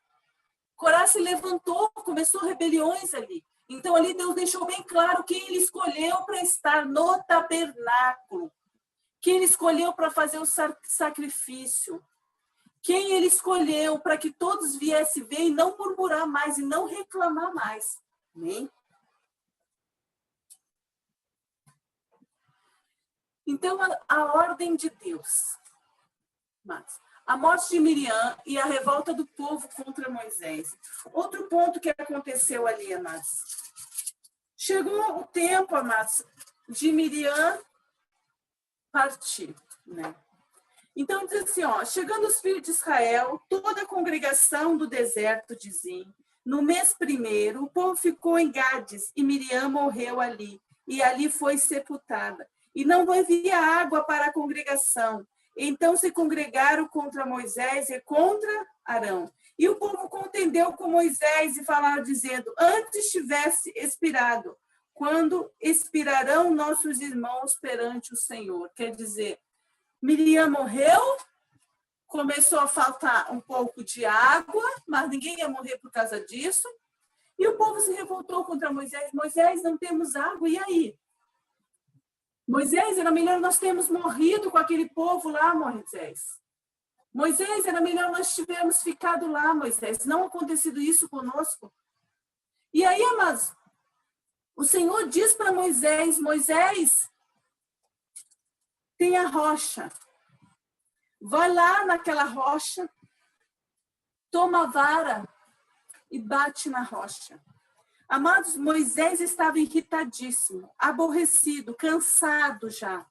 Corá se levantou, começou rebeliões ali. Então ali Deus deixou bem claro quem ele escolheu para estar no tabernáculo. Quem ele escolheu para fazer o sacrifício. Quem ele escolheu para que todos viessem ver e não murmurar mais, e não reclamar mais. Amém? Então, a ordem de Deus. Mas, a morte de Miriam e a revolta do povo contra Moisés. Outro ponto que aconteceu ali, amados. Chegou o tempo, amados, de Miriam partir, né? Então, diz assim, chegando os filhos de Israel, toda a congregação do deserto de Zim, no mês primeiro, o povo ficou em Gades, e Miriam morreu ali, e ali foi sepultada. E não havia água para a congregação. Então se congregaram contra Moisés e contra Arão. E o povo contendeu com Moisés e falaram, dizendo, antes tivesse expirado, quando expirarão nossos irmãos perante o Senhor? Quer dizer, Miriam morreu, começou a faltar um pouco de água, mas ninguém ia morrer por causa disso. E o povo se revoltou contra Moisés. Moisés, não temos água, e aí? Moisés, era melhor nós termos morrido com aquele povo lá, Moisés. Moisés, era melhor nós tivermos ficado lá, Moisés. Não acontecido isso conosco. E aí, amados, o Senhor diz para Moisés, Moisés, tem a rocha. Vai lá naquela rocha, toma a vara e bate na rocha. Amados, Moisés estava irritadíssimo, aborrecido, cansado já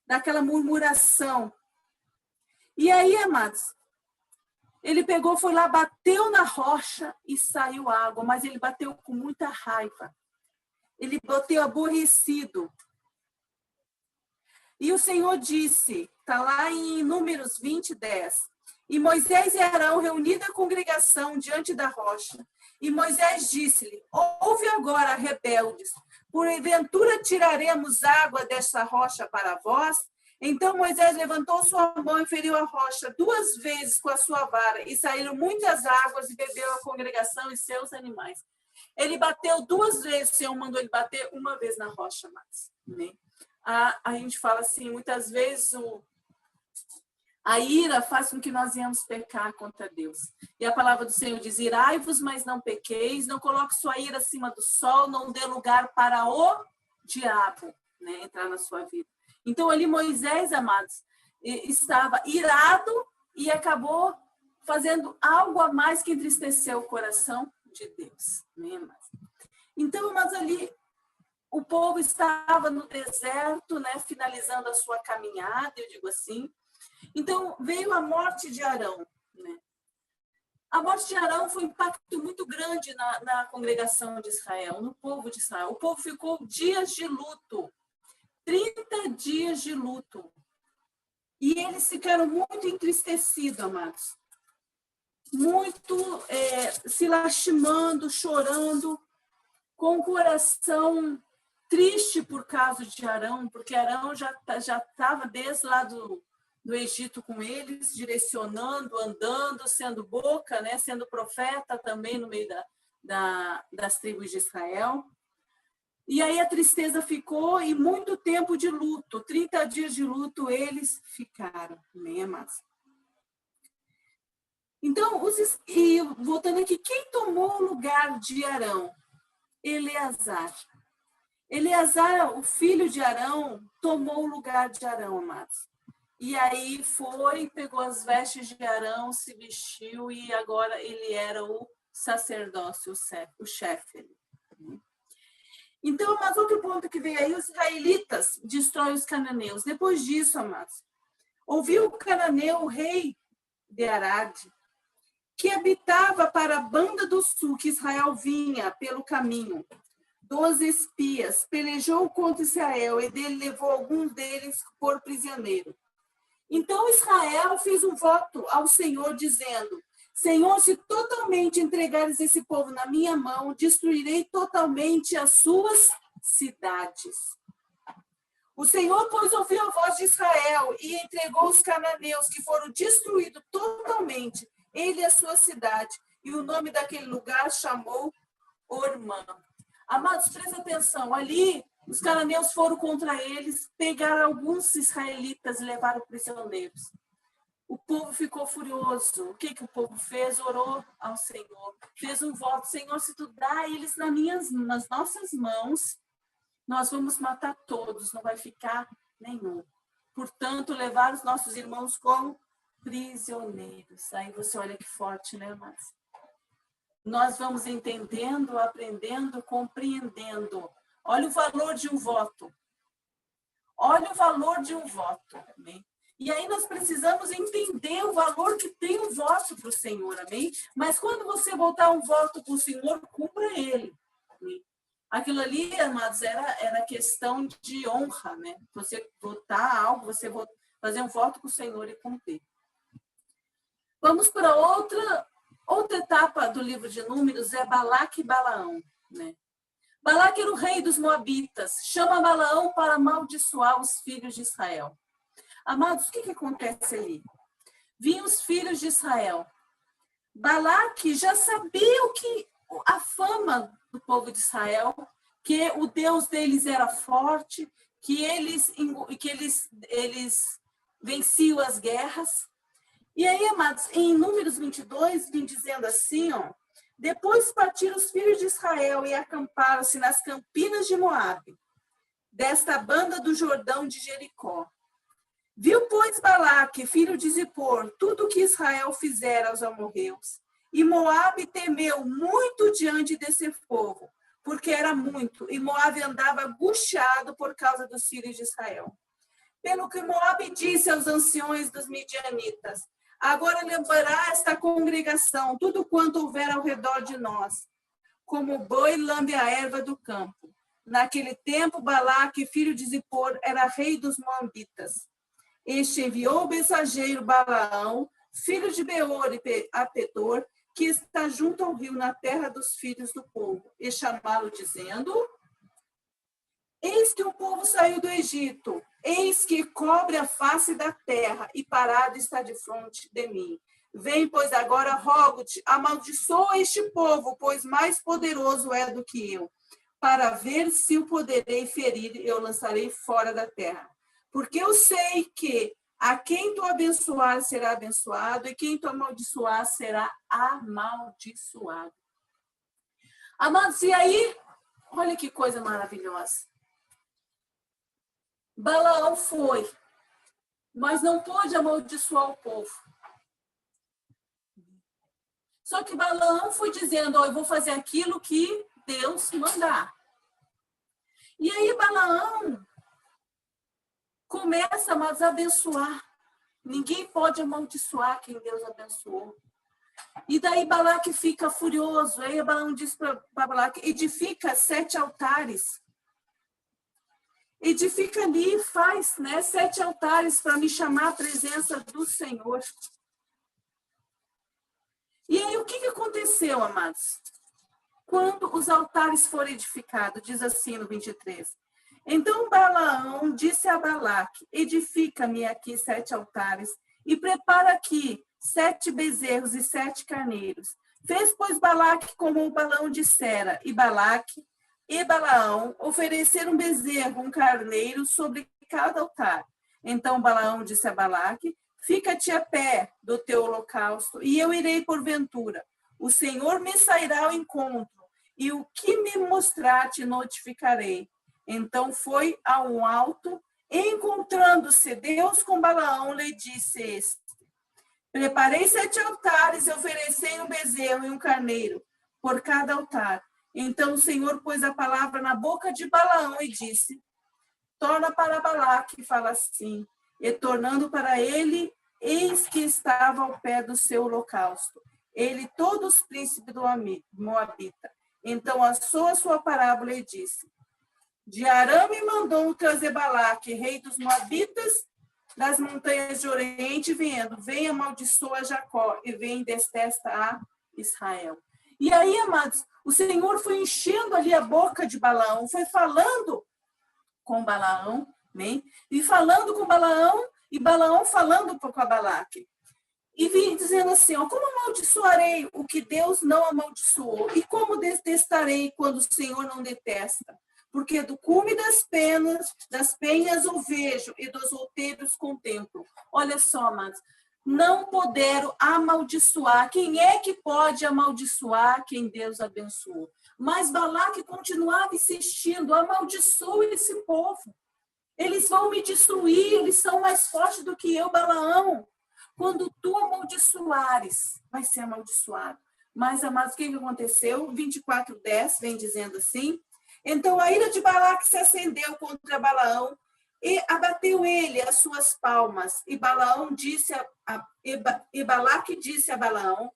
daquela murmuração. E aí, amados, ele pegou, foi lá, bateu na rocha e saiu água, mas ele bateu com muita raiva. Ele bateu aborrecido. E o Senhor disse, está lá em Números 20, 10. E Moisés e Arão reuniram a congregação diante da rocha. E Moisés disse-lhe, ouve agora, rebeldes, porventura tiraremos água desta rocha para vós? Então Moisés levantou sua mão e feriu a rocha 2 vezes com a sua vara, e saíram muitas águas e bebeu a congregação e seus animais. Ele bateu 2 vezes, o Senhor mandou ele bater 1 vez na rocha, mas, né? A gente fala assim, muitas vezes a ira faz com que nós venhamos pecar contra Deus. E a palavra do Senhor diz, irai-vos, mas não pequeis, não coloque sua ira acima do sol, não dê lugar para o diabo, né, entrar na sua vida. Então, ali Moisés, amados, estava irado e acabou fazendo algo a mais que entristeceu o coração de Deus. Né, amados? Então, mas ali o povo estava no deserto, né, finalizando a sua caminhada, eu digo assim. Então, veio a morte de Arão. Né? A morte de Arão foi um impacto muito grande na congregação de Israel, no povo de Israel. O povo ficou dias de luto, 30 dias de luto. E eles ficaram muito entristecidos, amados. Muito se lastimando, chorando, com o coração triste por causa de Arão, porque Arão já estava desde lá do Egito com eles, direcionando, andando, sendo boca, né, sendo profeta também no meio das tribos de Israel. E aí a tristeza ficou e muito tempo de luto, 30 dias de luto eles ficaram, né, amados? Então, e voltando aqui, quem tomou o lugar de Arão? Eleazar. Eleazar, o filho de Arão, tomou o lugar de Arão, amados. E aí foi, pegou as vestes de Arão, se vestiu e agora ele era o sacerdócio, o chefe. Então, mas outro ponto que veio aí, os israelitas destroem os cananeus. Depois disso, amados, ouviu o cananeu, o rei de Arad, que habitava para a banda do sul, que Israel vinha pelo caminho. 12 espias, pelejou contra Israel e dele levou alguns deles por prisioneiro. Então Israel fez um voto ao Senhor, dizendo, Senhor, se totalmente entregares esse povo na minha mão, destruirei totalmente as suas cidades. O Senhor, pois, ouviu a voz de Israel e entregou os cananeus, que foram destruídos totalmente, ele e a sua cidade, e o nome daquele lugar chamou Ormã. Amados, presta atenção, ali os cananeus foram contra eles, pegaram alguns israelitas e levaram prisioneiros. O povo ficou furioso. O que o povo fez? Orou ao Senhor, fez um voto, Senhor, se tu dá eles nas nossas mãos, nós vamos matar todos, não vai ficar nenhum. Portanto, levar os nossos irmãos como prisioneiros. Aí você olha que forte, né, Márcia? Nós vamos entendendo, aprendendo, compreendendo. Olha o valor de um voto. Olha o valor de um voto. Amém? E aí nós precisamos entender o valor que tem um voto para o Senhor. Amém? Mas quando você botar um voto para o Senhor, cumpra ele. Amém? Aquilo ali, amados, era questão de honra. Né? Você votar algo, você fazer um voto para o Senhor e cumprir. Vamos para outra etapa do livro de Números, é Balaque e Balaão. Né? Balaque era o rei dos Moabitas, chama Balaão para amaldiçoar os filhos de Israel. Amados, o que acontece ali? Vinham os filhos de Israel. Balaque já sabia a fama do povo de Israel, que o Deus deles era forte, que eles venciam as guerras. E aí, amados, em Números 22, vem dizendo assim, ó, depois partiram os filhos de Israel e acamparam-se nas campinas de Moabe, desta banda do Jordão de Jericó. Viu, pois, Balaque, filho de Zippor, tudo o que Israel fizera aos amorreus. E Moabe temeu muito diante desse povo, porque era muito, e Moabe andava angustiado por causa dos filhos de Israel. Pelo que Moabe disse aos anciões dos midianitas: agora lembrará esta congregação tudo quanto houver ao redor de nós, como o boi lambe a erva do campo. Naquele tempo, Balaque, filho de Zippor, era rei dos Moabitas. Este enviou o mensageiro Balaão, filho de Beor a Petor, que está junto ao rio, na terra dos filhos do povo, e chamá-lo, dizendo: eis que o povo saiu do Egito, eis que cobre a face da terra, e parado está de frente de mim. Vem, pois, agora, rogo-te, amaldiçoa este povo, pois mais poderoso é do que eu, para ver se o poderei ferir, eu lançarei fora da terra. Porque eu sei que a quem tu abençoar será abençoado, e quem tu amaldiçoar será amaldiçoado. Amados, e aí, olha que coisa maravilhosa. Balaão foi, mas não pôde amaldiçoar o povo. Só que Balaão foi dizendo: eu vou fazer aquilo que Deus mandar. E aí Balaão começa a abençoar. Ninguém pode amaldiçoar quem Deus abençoou. E daí Balaque fica furioso. Aí Balaão diz para Balaque: edifica 7 altares. Edifica ali, faz 7 altares para me chamar a presença do Senhor. E aí o que aconteceu, amados? Quando os altares foram edificados, diz assim no 23. Então Balaão disse a Balaque: edifica-me aqui 7 altares e prepara aqui 7 bezerros e 7 carneiros. Fez, pois, Balaque como o Balaão dissera, e Balaque e Balaão ofereceram um bezerro, um carneiro sobre cada altar. Então Balaão disse a Balaque: fica-te a pé do teu holocausto, e eu irei porventura. O Senhor me sairá ao encontro, e o que me mostrar te notificarei. Então foi a um alto, encontrando-se Deus com Balaão, lhe disse este: preparei 7 altares e oferecei um bezerro e um carneiro por cada altar. Então o Senhor pôs a palavra na boca de Balaão e disse: torna para Balaque, fala assim. E tornando para ele, eis que estava ao pé do seu holocausto, ele todos os príncipes do Moabita. Então assou a sua parábola e disse: de Arã me mandou trazer Balaque, rei dos Moabitas, das montanhas de Oriente, vendo, vem amaldiçoa Jacó e vem detesta a Israel. E aí, amados, o Senhor foi enchendo ali a boca de Balaão, foi falando com Balaão, né? E falando com Balaão, e Balaão falando com a Balaque. E vim dizendo assim: ó, como amaldiçoarei o que Deus não amaldiçoou? E como detestarei quando o Senhor não detesta? Porque do cume das penhas o vejo, e dos outeiros contemplo. Olha só, amados, não puderam amaldiçoar. Quem é que pode amaldiçoar quem Deus abençoou? Mas Balaque continuava insistindo: amaldiçoa esse povo. Eles vão me destruir, eles são mais fortes do que eu, Balaão. Quando tu amaldiçoares, vai ser amaldiçoado. Mas, amados, o que aconteceu? 24:10 vem dizendo assim: então a ira de Balaque se acendeu contra Balaão e abateu ele as suas palmas. E Balaque disse a Balaão: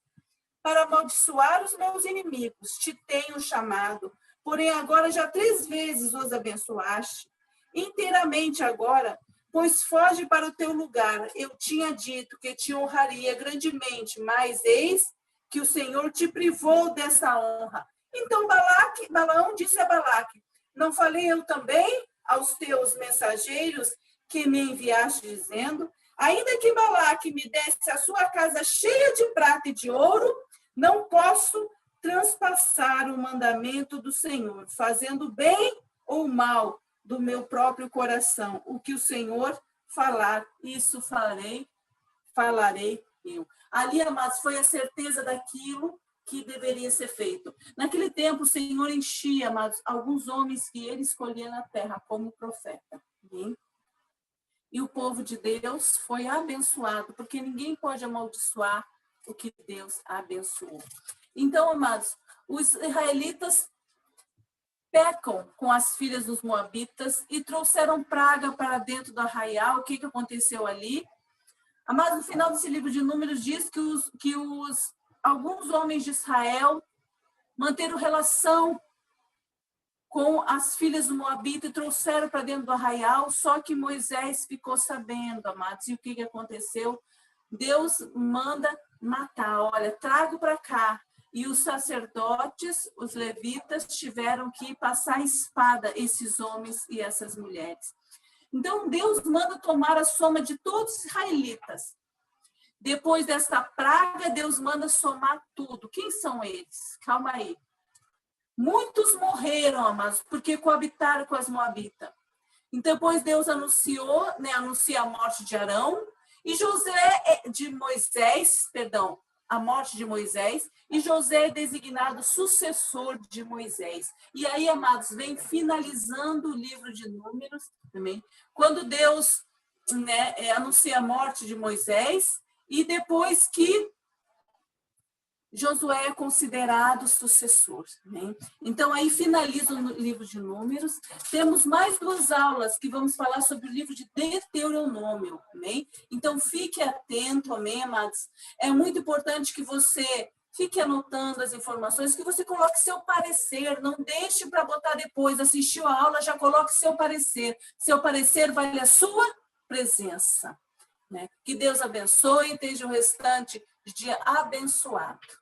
para amaldiçoar os meus inimigos, te tenho chamado, porém agora já 3 vezes os abençoaste. Inteiramente agora, pois foge para o teu lugar. Eu tinha dito que te honraria grandemente, mas eis que o Senhor te privou dessa honra. Então Balaão disse a Balaque: não falei eu também aos teus mensageiros que me enviaste, dizendo: ainda que Balaque me desse a sua casa cheia de prata e de ouro, não posso transpassar o mandamento do Senhor, fazendo bem ou mal do meu próprio coração. O que o Senhor falar, isso falarei eu. Ali, amados, foi a certeza daquilo que deveria ser feito. Naquele tempo, o Senhor enchia, amados, alguns homens que ele escolhia na terra como profeta. E o povo de Deus foi abençoado, porque ninguém pode amaldiçoar o que Deus abençoou. Então, amados, os israelitas pecam com as filhas dos moabitas e trouxeram praga para dentro do arraial. O que aconteceu ali? Mas no final desse livro de Números diz que alguns homens de Israel manteram relação com as filhas do Moabita e trouxeram para dentro do arraial, só que Moisés ficou sabendo, amados. E o que aconteceu? Deus manda matar. Olha, trago para cá. E os sacerdotes, os levitas, tiveram que passar a espada, esses homens e essas mulheres. Então, Deus manda tomar a soma de todos os israelitas. Depois dessa praga, Deus manda somar tudo. Quem são eles? Calma aí. Muitos morreram, amados, porque coabitaram com as moabitas. Então, depois Deus anuncia a morte de Arão, e a morte de Moisés, e José é designado sucessor de Moisés. E aí, amados, vem finalizando o livro de Números também, quando Deus anuncia a morte de Moisés, e depois que Josué é considerado sucessor. Né? Então, aí finaliza o livro de Números. Temos mais 2 aulas que vamos falar sobre o livro de Deuteronômio. Né? Então, fique atento, amém, amados? É muito importante que você fique anotando as informações, que você coloque seu parecer, não deixe para botar depois. Assistiu a aula, já coloque seu parecer. Seu parecer vale a sua presença. Né? Que Deus abençoe e esteja o restante de dia abençoado.